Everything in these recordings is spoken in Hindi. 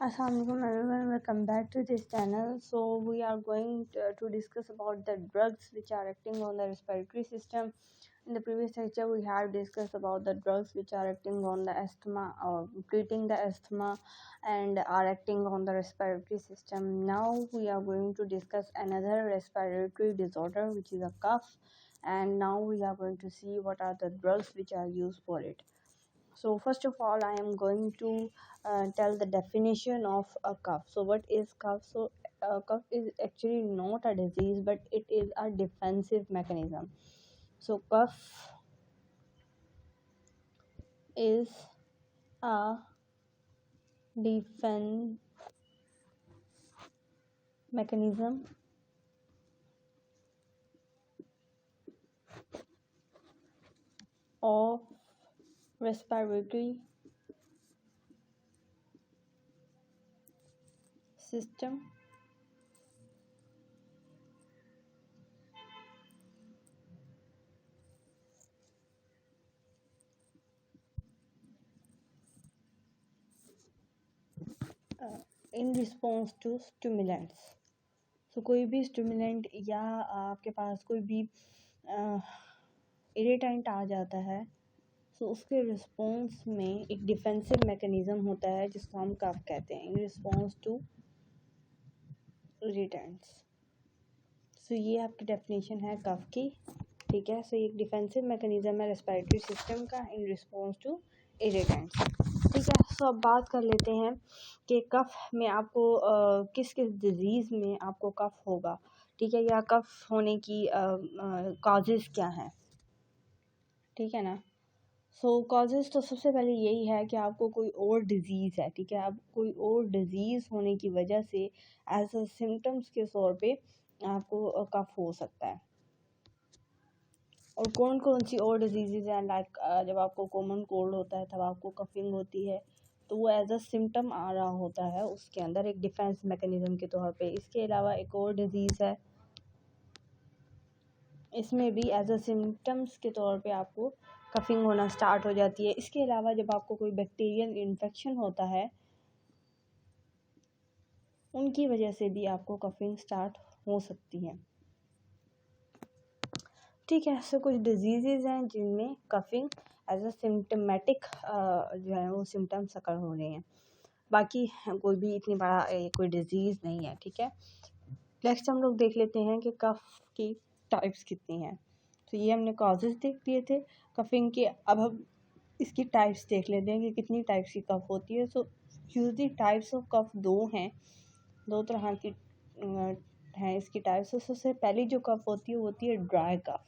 Assalamualaikum everyone, welcome back to this channel. So we are going to discuss about the drugs which are acting on the respiratory system. In the previous lecture we have discussed about the drugs which are acting on the asthma or treating the asthma and are acting on the respiratory system. Now we are going to discuss another respiratory disorder which is a cough, and now we are going to see what are the drugs which are used for it. So first of all, I am going to tell the definition of a cough. So what is cough? So cough is actually not a disease, but it is a defensive mechanism. So cough is a defense mechanism of respiratory system in response to stimulants. So कोई भी स्टिमुलेंट या आपके पास कोई भी इरिटेंट आ जाता है, सो उसके रिस्पॉन्स में एक डिफेंसिव मैकेनिज्म होता है जिसको हम कफ कहते हैं, इन रिस्पॉन्स टू इरिटेंट्स। सो ये आपकी डेफिनेशन है कफ की, ठीक है। सो ये एक डिफेंसिव मैकेनिज्म है रेस्पिरेटरी सिस्टम का इन रिस्पॉन्स टू इरिटेंट्स, ठीक है। सो अब बात कर लेते हैं कि कफ में आपको किस किस डिजीज़ में आपको कफ होगा, ठीक है, या कफ होने की कॉजेज़ क्या हैं, ठीक है ना। सो कॉजेज़ तो सबसे पहले यही है कि आपको कोई और डिज़ीज़ है, ठीक है। अब कोई और डिज़ीज़ होने की वजह से एज अ सिम्टम्स के तौर पे आपको कफ हो सकता है। और कौन कौन सी और डिजीज़ हैं, लाइक जब आपको कॉमन कोल्ड होता है तब आपको कफिंग होती है, तो वो एज अ सिम्टम आ रहा होता है उसके अंदर एक डिफेंस मैकेनिज्म के तौर पे। इसके अलावा एक और डिज़ीज़ है, इसमें भी एज अ सिम्टम्स के तौर पे आपको कफिंग होना स्टार्ट हो जाती है। इसके अलावा जब आपको कोई बैक्टीरियल इन्फेक्शन होता है उनकी वजह से भी आपको कफिंग स्टार्ट हो सकती है, ठीक है। सो कुछ डिजीज़ हैं जिनमें कफिंग एज अ सिम्टमेटिक जो है वो सिम्टम्स अकर हो रहे हैं, बाकी कोई भी इतनी बड़ा कोई डिजीज़ नहीं है, ठीक है। नेक्स्ट हम लोग देख लेते हैं कि कफ की टाइप्स कितनी हैं। तो ये हमने कॉजेज़ देख लिए थे कफिंग के, अब हम इसकी टाइप्स देख लेते हैं कि कितनी टाइप्स की कफ होती है। So usually types of cough दो तरह की हैं इसकी टाइप्स। सबसे पहली जो कफ होती है वो होती है ड्राई कफ।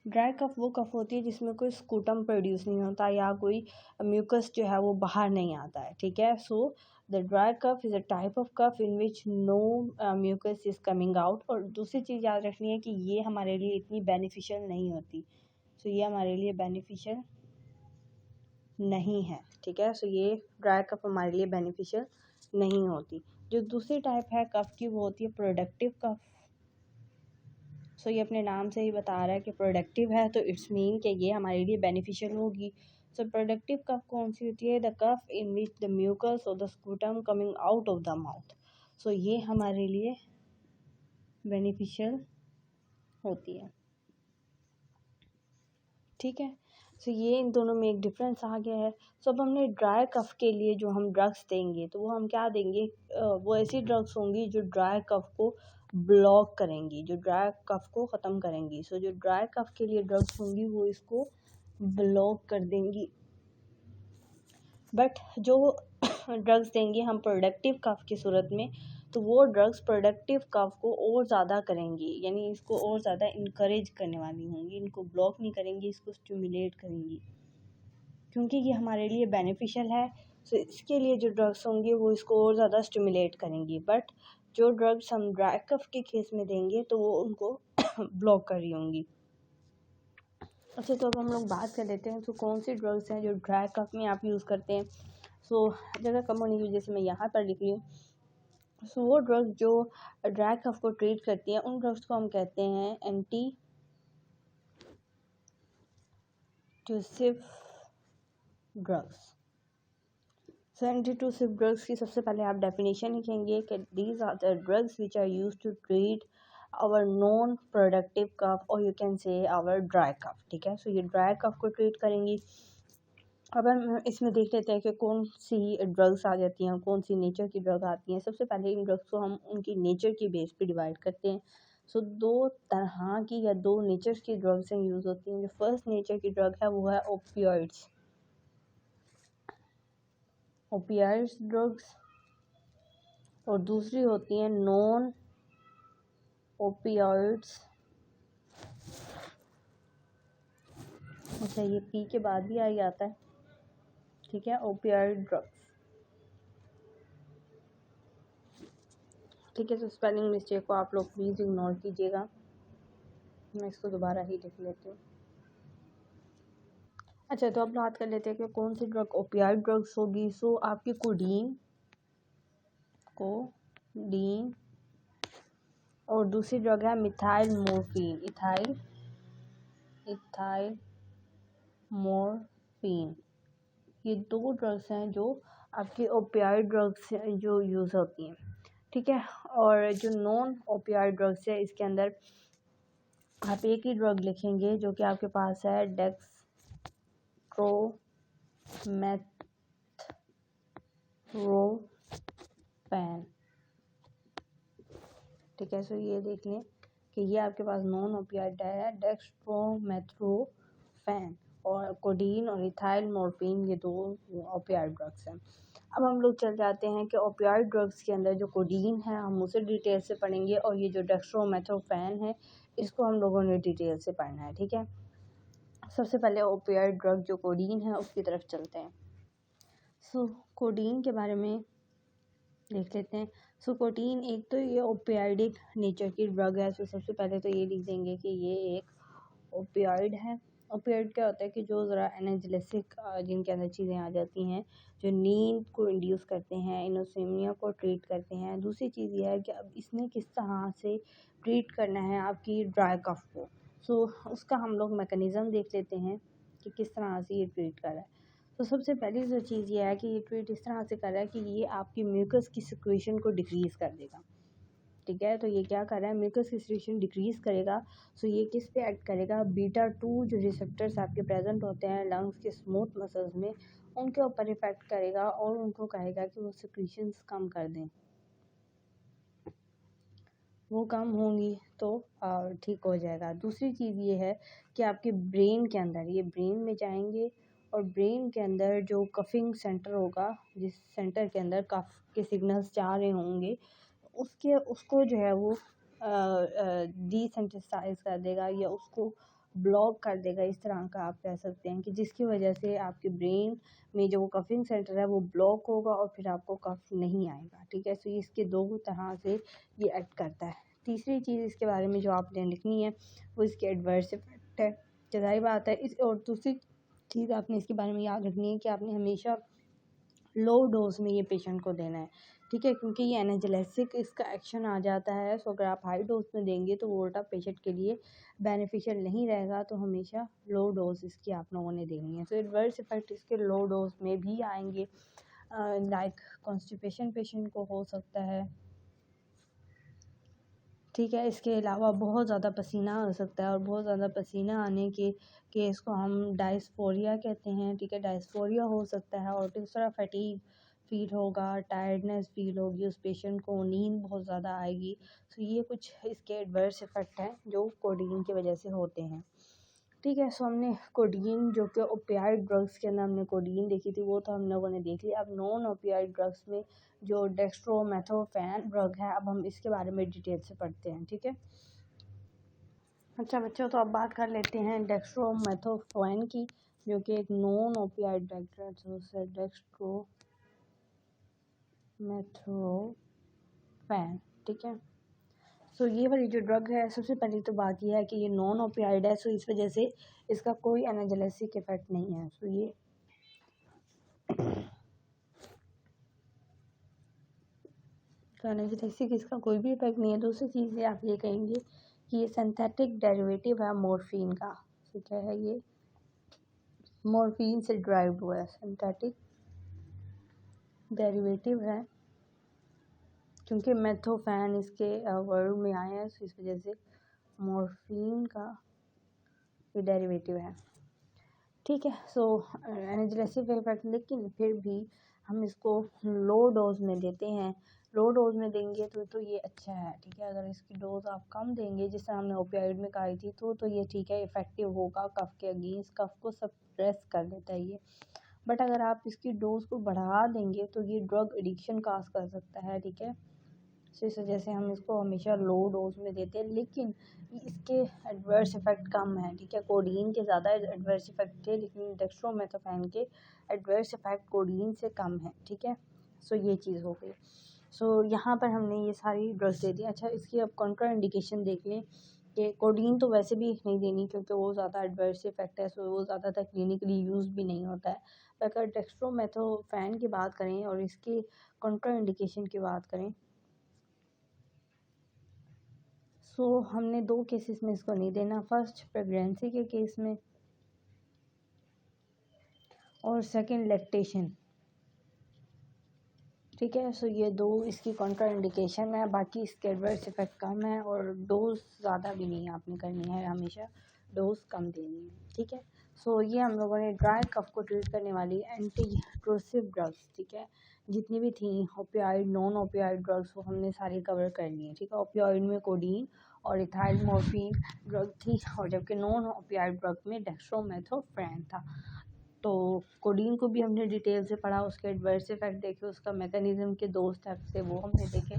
ड्राई कफ वो कफ होती है जिसमें कोई स्कूटम प्रोड्यूस नहीं होता या कोई म्यूकस जो है वो बाहर नहीं आता है, ठीक है। So the dry cough is a type of cough in which no mucus is coming out. और दूसरी चीज़ याद रखनी है कि ये हमारे लिए इतनी बेनिफिशियल नहीं होती। सो ये हमारे लिए बेनिफिशियल नहीं है, ठीक है। सो ये ड्राई कफ हमारे लिए बेनिफिशियल नहीं होती। जो दूसरी टाइप है कफ की वो होती है प्रोडक्टिव कफ। सो ये अपने नाम से ही बता रहा है कि प्रोडक्टिव है, तो इट्स मीन कि ये हमारे लिए बेनिफिशियल होगी। सो प्रोडक्टिव कफ कौन सी होती है? The cough in which the mucus और the sputum coming out of the mouth. So ये हमारे लिए बेनिफिशियल होती है, ठीक है। सो ये इन दोनों में एक डिफरेंस आ गया है। सो अब हमने ड्राई कफ के लिए जो हम ड्रग्स देंगे तो वो हम क्या देंगे, वो ऐसी ड्रग्स होंगी जो ड्राई कफ को ब्लॉक करेंगी, जो ड्राई कफ को ख़त्म करेंगी। सो जो ड्राई कफ के लिए ड्रग्स होंगी वो इसको ब्लॉक कर देंगी। बट जो ड्रग्स देंगे हम प्रोडक्टिव कफ की सूरत में, तो वो ड्रग्स प्रोडक्टिव कफ को और ज़्यादा करेंगी, यानी इसको और ज़्यादा इनकरेज करने वाली होंगी, इनको ब्लॉक नहीं करेंगी, इसको स्टिमुलेट करेंगी, क्योंकि ये हमारे लिए बेनिफिशियल है। सो इसके लिए जो ड्रग्स होंगी वो इसको और ज़्यादा स्टिमुलेट करेंगी। बट जो ड्रग्स हम ड्राई कफ के केस में देंगे तो वो उनको ब्लॉक कर रही होंगी। अच्छा, तो अब हम लोग बात कर लेते हैं तो कौन सी ड्रग्स हैं जो ड्राई कफ में आप यूज़ करते हैं। सो जगह कम होने की वजह से मैं यहाँ पर लिख रही हूँ। सो वो ड्रग्स जो ड्राई कफ को ट्रीट करती हैं उन ड्रग्स को हम कहते हैं anti tussive drugs. So antitussive drugs की सबसे पहले आप डेफिनेशन लिखेंगे कि these are the drugs which are use to treat our non productive cough और you can say our dry cough, ठीक है। सो ये ड्राई कफ को ट्रीट करेंगी। अब हम इसमें देख लेते हैं कि कौन सी ड्रग्स आ जाती हैं, कौन सी नेचर की ड्रग आती हैं। सबसे पहले इन ड्रग्स को हम उनकी नेचर की बेस पे डिवाइड करते हैं। सो दो तरह की या दो नेचर की ड्रग्स यूज़ होती हैं। जो फर्स्ट नेचर की ड्रग है वो है ओपियोइड्स, ओपियोइड्स ड्रग्स, और दूसरी होती हैं नॉन ओपियोइड्स। अच्छा, ये पी के बाद भी आ जाता है, ठीक है, ओपियोइड ड्रग्स, ठीक है। तो स्पेलिंग मिस्टेक को आप लोग प्लीज़ इग्नोर कीजिएगा, मैं इसको दोबारा ही लिख लेती हूँ। अच्छा, तो अब बात कर लेते हैं कि कौन सी ड्रग ओपियोइड ड्रग्स होगी। सो आपकी कोडीन और दूसरी ड्रग है मिथाइल मोर्फिन, इथाइल मोर्फिन। ये दो ड्रग्स हैं जो आपकी ओपियोइड ड्रग्स जो यूज़ होती हैं, ठीक है। और जो नॉन ओपियोइड ड्रग्स है इसके अंदर आप एक ही ड्रग लिखेंगे जो कि आपके पास है डेक्स्ट्रोमेथ्रोफेन, ठीक है। सो ये देख लें कि ये आपके पास नॉन ओपियोइड है डेक्स्ट्रोमेथ्रोफेन, और कोडीन और इथाइल मोर्फिन ये दो ओपियोइड ड्रग्स हैं। अब हम लोग चल जाते हैं कि ओपियोइड ड्रग्स के अंदर जो कोडीन है हम उसे डिटेल से पढ़ेंगे, और ये जो डेक्स्ट्रोमेथ्रोफेन है इसको हम लोगों ने डिटेल से पढ़ना है, ठीक है। सबसे पहले ओपियोइड ड्रग जो कोडीन है उसकी तरफ चलते हैं। सो कोडीन के बारे में देख लेते हैं। सो कोडीन एक तो ये ओपियोइडिक नेचर की ड्रग है। सो सबसे पहले तो ये लिख देंगे कि ये एक ओपियोइड है। ओपियोइड क्या होता है कि जो ज़रा एनाल्जेसिक जिनके अंदर चीज़ें आ जाती हैं जो नींद को इंड्यूस करते हैं, इनोसिमिया को ट्रीट करते हैं। दूसरी चीज़ ये है कि अब इसने किस तरह से ट्रीट करना है आपकी ड्राई कफ को। सो उसका हम लोग मैकेनिज़्म देख लेते हैं कि किस तरह से ये ट्रीट कर रहा है। तो सबसे पहली जो चीज़ ये है कि ये ट्रीट इस तरह से कर रहा है कि ये आपकी म्यूकस की सिक्रेशन को डिक्रीज़ कर देगा, ठीक है। तो ये क्या कर रहा है, म्यूकस की सिक्रेशन डिक्रीज़ करेगा। सो ये किस पे एक्ट करेगा, बीटा-2 जो रिसेप्टर्स आपके प्रेजेंट होते हैं लंग्स के स्मूथ मसल्स में उनके ऊपर इफेक्ट करेगा और उनको कहेगा कि वो सिक्रेशंस कम कर दें। वो कम होंगी तो ठीक हो जाएगा। दूसरी चीज़ ये है कि आपके ब्रेन के अंदर, ये ब्रेन में जाएंगे और ब्रेन के अंदर जो कफिंग सेंटर होगा, जिस सेंटर के अंदर कफ के सिग्नल्स जा रहे होंगे उसको जो है वो डिसेंसिटाइज कर देगा या उसको ब्लॉक कर देगा। इस तरह का आप कह सकते हैं कि जिसकी वजह से आपके ब्रेन में जो वो कफिंग सेंटर है वो ब्लॉक होगा और फिर आपको कफ नहीं आएगा, ठीक है। तो इसके दो तरह से ये एक्ट करता है। तीसरी चीज़ इसके बारे में जो आपने लिखनी है वो इसके एडवर्स इफेक्ट है, जाहिर बात है। इस और दूसरी चीज़ आपने इसके बारे में याद रखनी है कि आपने हमेशा लो डोज में ये पेशेंट को देना है, ठीक है, क्योंकि ये एनाल्जेसिक इसका एक्शन आ जाता है। सो अगर आप हाई डोज में देंगे तो वो उल्टा पेशेंट के लिए बेनिफिशियल नहीं रहेगा। तो हमेशा लो डोज इसकी आप लोगों ने देनी है। तो एडवर्स इफेक्ट इसके लो डोज में भी आएंगे, लाइक कॉन्स्टिपेशन पेशेंट को हो सकता है, ठीक है। इसके अलावा बहुत ज़्यादा पसीना आ सकता है और बहुत ज़्यादा पसीना आने के केस को हम डायस्फोरिया कहते हैं, ठीक है। डायस्फोरिया हो सकता है और दूसरा फटीग फील होगा, टायर्डनेस फील होगी, उस पेशेंट को नींद बहुत ज़्यादा आएगी। तो ये कुछ इसके एडवर्स इफ़ेक्ट हैं जो कोडीन की वजह से होते हैं, ठीक है। सो हमने कोडीन जो कि ओपियाइड ड्रग्स के अंदर हमने कोडीन देखी थी वो तो हम लोगों ने देख लिया। अब नॉन ओपियाइड ड्रग्स में जो डेक्स्ट्रोमेथोफेन ड्रग है, अब हम इसके बारे में डिटेल से पढ़ते हैं, ठीक है। अच्छा बच्चों, तो अब बात कर लेते हैं डेक्स्ट्रोमेथोफेन की, जो कि एक नॉन ओपियाइड ड्रग है। तो डेक्स्ट्रोमेथोफेन, ठीक है। सो ये वाली जो ड्रग है, सबसे पहली तो बात यह है कि ये नॉन ओपियाइड है। सो इस वजह से इसका कोई एनाल्जेसिक इफेक्ट नहीं है। सो ये एनाल्जेसिक इसका कोई भी इफेक्ट नहीं है। दूसरी चीज़ ये आप ये कहेंगे कि ये सिंथेटिक डेरिवेटिव है मॉर्फिन का। तो क्या है, ये मॉर्फिन से ड्राइव हुआ है, सिंथेटिक डेरिवेटिव है, क्योंकि मेथोफैन इसके वर्ड में आया है, इस वजह से मॉर्फिन का ये डेरिवेटिव है। ठीक है, सो एनाल्जेसिक इफेक्ट, लेकिन फिर भी हम इसको लो डोज में देते हैं। लो डोज में देंगे तो ये अच्छा है। ठीक है, अगर इसकी डोज आप कम देंगे, जिस तरह हमने ओपियाइड में कही थी, तो ये ठीक है, इफेक्टिव होगा कफ के अगेंस्ट, कफ को सप्रेस कर देता है ये। बट अगर आप इसकी डोज को बढ़ा देंगे तो ये ड्रग एडिक्शन काज कर सकता है। ठीक है, सो इस वजह से हम इसको हमेशा लो डोज में देते हैं, लेकिन इसके एडवर्स इफेक्ट कम है। ठीक है, कोडीन के ज़्यादा एडवर्स इफेक्ट थे, लेकिन डेक्स्ट्रोमेथोफैन के एडवर्स इफेक्ट कोडीन से कम है। ठीक है, सो ये चीज़ हो गई। सो यहाँ पर हमने ये सारी ड्रग्स दे दी। अच्छा, इसकी अब कॉन्ट्रा इंडिकेशन देख लें कि कोडीन तो वैसे भी नहीं देनी, क्योंकि वो ज़्यादा एडवर्स इफेक्ट है, सो वो ज़्यादातर क्लिनिकली यूज़ भी नहीं होता है। अगर डेक्स्ट्रोमेथोफैन की बात करें और इसकी कॉन्ट्रा इंडिकेशन की बात करें, सो हमने 2 केसेस में इसको नहीं देना। फर्स्ट प्रेगनेंसी के केस में, और सेकंड लैक्टेशन। ठीक है, सो ये 2 इसकी कॉन्ट्रा इंडिकेशन है। बाकी इसके एडवर्स इफेक्ट कम है, और डोज ज़्यादा भी नहीं आपने करनी है, हमेशा डोज कम देनी है। ठीक है, सो ये हम लोगों ने ड्राई कफ को ट्रीट करने वाली एंटी ट्रोसिव ड्रग्स, ठीक है, जितनी भी थी ओपियाइड, नॉन ओपियाइड ड्रग्स, वो हमने सारी कवर करनी है। ठीक है, ओपियाइड में कोडीन और इथाइल मॉर्फिन ड्रग थी, और जबकि नॉन ओपियाइड ड्रग में डेक्स्ट्रोमेथोफैन था। तो कोडीन को भी हमने डिटेल से पढ़ा, उसके एडवर्स इफेक्ट देखे, उसका मैकेनिज्म के 2 स्टेप्स थे वो हमने देखे,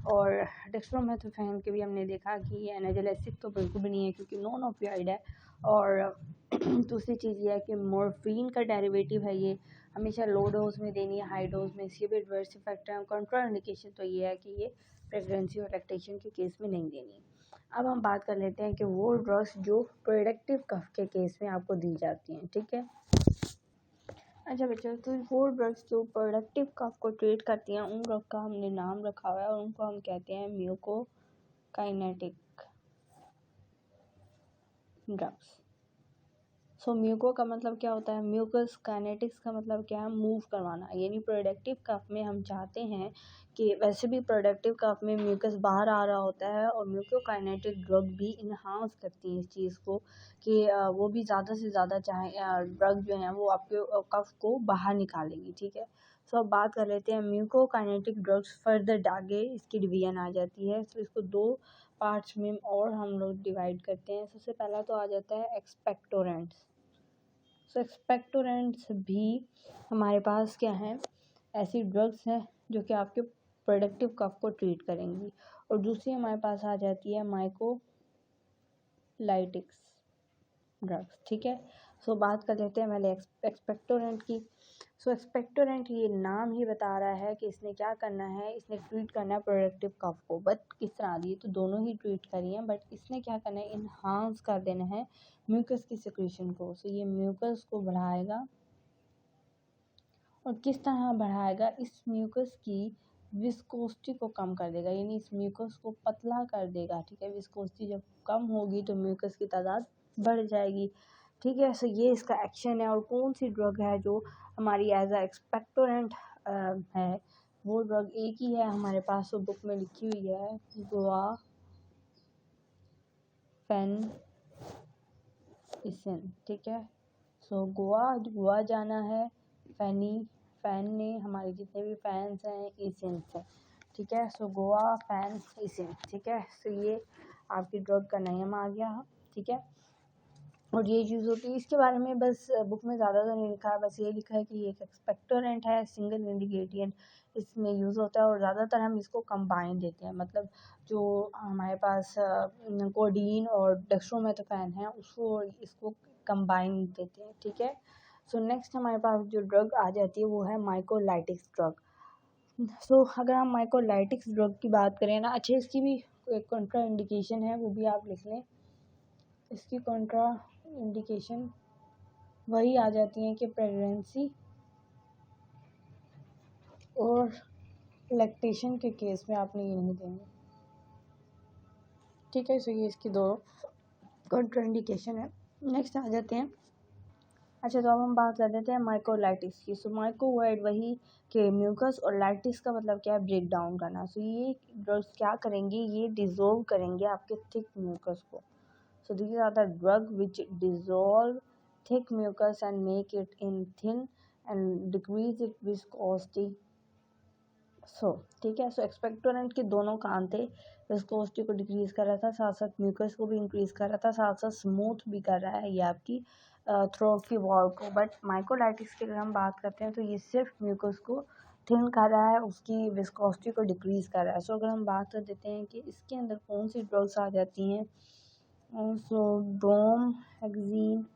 और डेक्स्ट्रोमेथोफैन के भी हमने देखा कि ये एनाल्जेसिक तो बिल्कुल भी नहीं है, क्योंकि नॉन ओपियाइड है। और दूसरी चीज़ ये है कि मॉर्फिन का डेरिवेटिव है, ये हमेशा लो डोज में देनी है, हाई डोज में इसके भी एडवर्स इफेक्ट है। कंट्रोल इंडिकेशन तो ये है कि ये प्रेगनेंसी और लैक्टेशन के केस में नहीं देनी। अब हम बात कर लेते हैं कि वो ड्रग्स जो प्रोडक्टिव कफ के केस में आपको दी जाती हैं। ठीक है, अच्छा बच्चों, तो वो ड्रग्स जो प्रोडक्टिव कफ को ट्रीट करती हैं, उन ड्रग का हमने नाम रखा हुआ है, और उनको हम कहते हैं म्यूकोकाइनेटिक ड्रग्स। सो म्यूको का मतलब क्या होता है, म्यूकस काइनेटिक्स का मतलब क्या है, मूव करवाना। यानी प्रोडक्टिव कफ में हम चाहते हैं कि, वैसे भी प्रोडक्टिव कफ में म्यूकस बाहर आ रहा होता है, और म्यूकोकाइनेटिक ड्रग भी इन्हांस करती है इस चीज़ को कि वो भी ज़्यादा से ज़्यादा चाहे ड्रग जो है वो आपके कफ को बाहर निकालेंगी। ठीक है, सो अब बात कर लेते हैं म्यूकोकाइनेटिक ड्रग्स। फर्दर आगे इसकी डिवीजन आ जाती है, तो इसको 2 पार्ट्स में और हम लोग डिवाइड करते हैं। सबसे पहला तो आ जाता है एक्सपेक्टोरेंट्स। सो एक्सपेक्टोरेंट्स भी हमारे पास क्या हैं, ऐसी ड्रग्स हैं जो कि आपके प्रोडक्टिव कफ को ट्रीट करेंगी। और दूसरी हमारे पास आ जाती है माइकोलाइटिक्स ड्रग्स। ठीक है, सो बात कर लेते हैं पहले एक्सपेक्टोरेंट की। सो एक्सपेक्टोरेंट, ये नाम ही बता रहा है कि इसने क्या करना है, इसने ट्रीट करना है प्रोडक्टिव कफ को। बट किस तरह दी, तो दोनों ही ट्रीट करी हैं, बट इसने क्या करना है, इन्हांस कर देना है म्यूकस की सिक्रीशन को। सो ये म्यूकस को बढ़ाएगा, और किस तरह बढ़ाएगा, इस म्यूकस की विस्कोसिटी को कम कर देगा, यानी इस म्यूकस को पतला कर देगा। ठीक है, विस्कोसिटी जब कम होगी तो म्यूकस की तादाद बढ़ जाएगी। ठीक है, सो ये इसका एक्शन है। और कौन सी ड्रग है जो हमारी एज अ एक्सपेक्टोरेंट है, वो ड्रग एक ही है हमारे पास, वो बुक में लिखी हुई है, गुआफेनिसिन। ठीक है, सो गोवा जाना है, फैन ने हमारे जितने भी फैंस हैं इसिन से। ठीक है, सो गुआफेनिसिन। ठीक है, सो ये आपकी ड्रग का नेम आ गया। ठीक है, और ये चीज़ होती है, इसके बारे में बस बुक में ज़्यादा तो नहीं लिखा है, बस ये लिखा है कि ये एक एक्सपेक्टोरेंट है, सिंगल इंडिकेटियन इसमें यूज़ होता है, और ज़्यादातर हम इसको कंबाइन देते हैं। मतलब जो हमारे पास कोडीन और डेक्स्ट्रोमेथोफैन है, उसको इसको कंबाइन देते हैं। ठीक है, सो नेक्स्ट हमारे पास जो ड्रग आ जाती है वो है माइकोलाइटिक्स ड्रग। सो अगर हम माइकोलाइटिक्स ड्रग की बात करें ना, अच्छा इसकी भी एक कंट्रा इंडिकेशन है, वो भी आप लिख लें। इसकी कंट्रा इंडिकेशन वही आ जाती हैं कि प्रेगनेंसी और लैक्टेशन के केस में आपने ये नहीं देंगे। ठीक है, सो ये इसकी 2 कंट्रा इंडिकेशन है। नेक्स्ट आ जाते हैं अच्छा, तो अब हम बात कर लेते हैं माइक्रोलाइटिस की। सो माइक्रो वर्ड वही कि म्यूकस, और लाइटिस का मतलब क्या है, ब्रेक डाउन करना। सो ये ड्रग्स क्या करेंगे, ये डिज़ोल्व करेंगे आपके थिक म्यूकस को। So these are the drug which dissolve thick mucus and make it in thin and decrease it viscosity. So ठीक है, सो एक्सपेक्टोरेंट के दोनों काम थे, विस्कोसिटी को डिक्रीज कर रहा था, साथ साथ म्यूकस को भी इंक्रीज कर रहा था, साथ साथ स्मूथ भी कर रहा है ये आपकी थ्रोट की वॉल को। बट माइक्रोलाइटिस की अगर हम बात करते हैं तो ये सिर्फ म्यूकस को थिन कर रहा है, उसकी विस्कोसिटी को डिक्रीज कर रहा है। सो अगर हम बात कर देते हैं कि इसके अंदर कौन सी ड्रग्स आ जाती हैं, सो ब्रोम हेक्सीन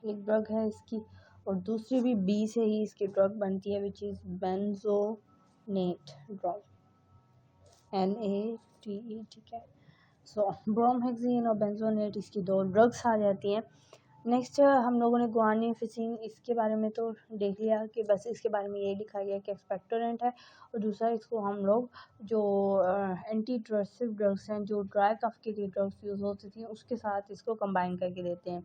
एक ड्रग है इसकी, और दूसरी भी बी से ही इसकी ड्रग बनती है, विच इज़ बेंजोनेट ड्रग, NATE, ठीक है। सो ब्रोमहेक्सिन और बेंजोनेट इसकी दो ड्रग्स आ जाती हैं। नेक्स्ट हम लोगों ने गुआनिफिसिन, इसके बारे में तो देख लिया कि बस इसके बारे में ये लिखा गया कि एक्सपेक्टोरेंट है, और दूसरा इसको हम लोग जो एंटी ट्रसिव ड्रग्स हैं, जो ड्राई कफ के लिए ड्रग्स यूज़ होती थी, उसके साथ इसको कंबाइन करके देते हैं।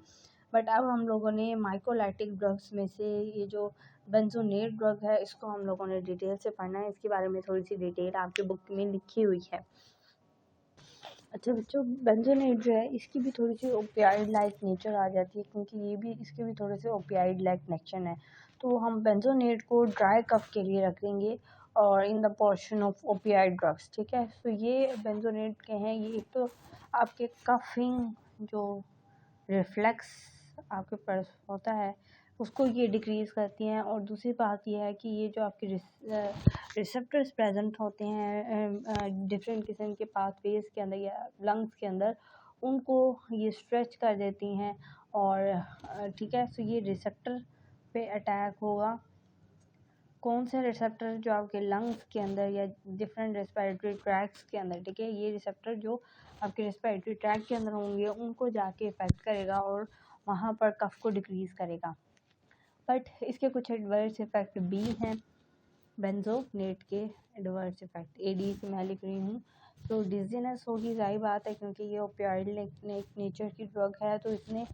बट अब हम लोगों ने माइक्रोलाइटिक ड्रग्स में से ये जो बेंजोनेट ड्रग है, इसको हम लोगों ने डिटेल से पढ़ना है। इसके बारे में थोड़ी सी डिटेल आपकी बुक में लिखी हुई है। अच्छा बच्चों, बेंजोनेट जो है इसकी भी थोड़ी सी ओपियाइड लाइक नेचर आ जाती है, क्योंकि ये भी इसके भी थोड़े से ओपियाइड लाइक नेक्शन है। तो हम बेंजोनेट को ड्राई कफ के लिए रख देंगे और in the portion of opioid drugs, ठीक है। तो ये बेंजोनेट के हैं, ये एक तो आपके कफिंग जो रिफ्लेक्स आपके पास होता है उसको ये डिक्रीज़ करती हैं, और दूसरी बात ये है कि ये जो आपके रिसेप्टर्स प्रेजेंट होते हैं डिफरेंट किस्म के पाथवेज के अंदर या लंग्स के अंदर, उनको ये स्ट्रेच कर देती हैं। और ठीक है, तो ये रिसेप्टर पे अटैक होगा। कौन से रिसेप्टर, जो आपके लंग्स के अंदर या डिफरेंट रेस्पिरेटरी ट्रैक्ट्स के अंदर, ठीक है, ये रिसेप्टर जो आपके रेस्पिरेटरी ट्रैक्ट के अंदर होंगे उनको जाके इफेक्ट करेगा और वहाँ पर कफ को डिक्रीज करेगा। बट इसके कुछ एडवर्स इफेक्ट भी हैं, बेंजोनेट के एडवर्स इफेक्ट AD मैं लिख रही हूँ। तो डिजीनेस होगी, जाहिर बात है, क्योंकि ये ओपियाइड नेचर की ड्रग है, तो इसने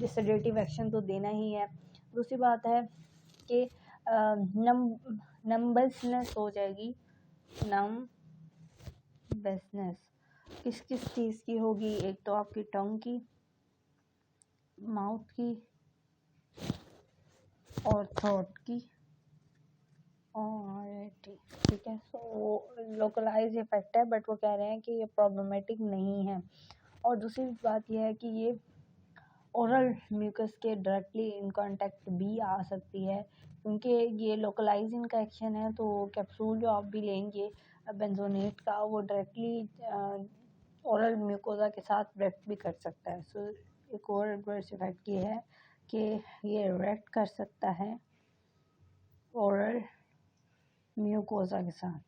सेडेटिव एक्शन तो देना ही है। दूसरी बात है कि नंबसनेस हो जाएगी। नंबसनेस किस किस चीज़ की होगी, एक तो आपकी टंग की, माउथ की और थ्रोट की, और ठीक है। सो लोकलाइज इफेक्ट है, बट वो कह रहे हैं कि ये प्रॉब्लमेटिक नहीं है। और दूसरी बात यह है कि ये ओरल म्यूकस के डायरेक्टली इन कांटेक्ट भी आ सकती है, क्योंकि ये लोकलाइज इनका एक्शन है। तो कैप्सूल जो आप भी लेंगे बेंजोनेट का, वो डायरेक्टली ओरल म्यूकोजा के साथ रिएक्ट भी कर सकता है। सो एक और एडवर्स इफेक्ट ये है कि ये रिएक्ट कर सकता है ओरल म्यूकोजा के साथ।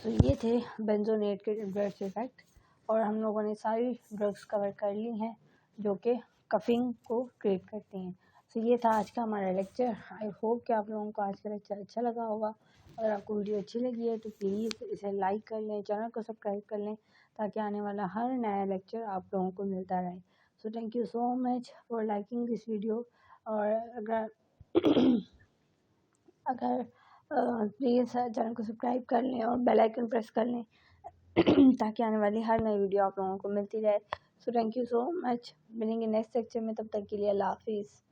तो ये थे बेंजोनेट के एडवर्स इफेक्ट, और हम लोगों ने सारी ड्रग्स कवर कर ली हैं जो कि कफिंग को ट्रीट करती हैं। तो ये था आज का हमारा लेक्चर। आई होप कि आप लोगों को आज का लेक्चर अच्छा लगा होगा। अगर आपको वीडियो अच्छी लगी है तो प्लीज़ इसे लाइक कर लें, चैनल को सब्सक्राइब कर लें, ताकि आने वाला हर नया लेक्चर आप लोगों को मिलता रहे। So thank you so much for liking this video. और अगर अगर प्लीज़ चैनल को सब्सक्राइब कर लें और बेल आइकन प्रेस कर लें ताकि आने वाली हर नई वीडियो आप लोगों को मिलती रहे। So thank you so much. मिलेंगे नेक्स्ट लेक्चर में, तब तक के लिए अल्लाह हाफिज़।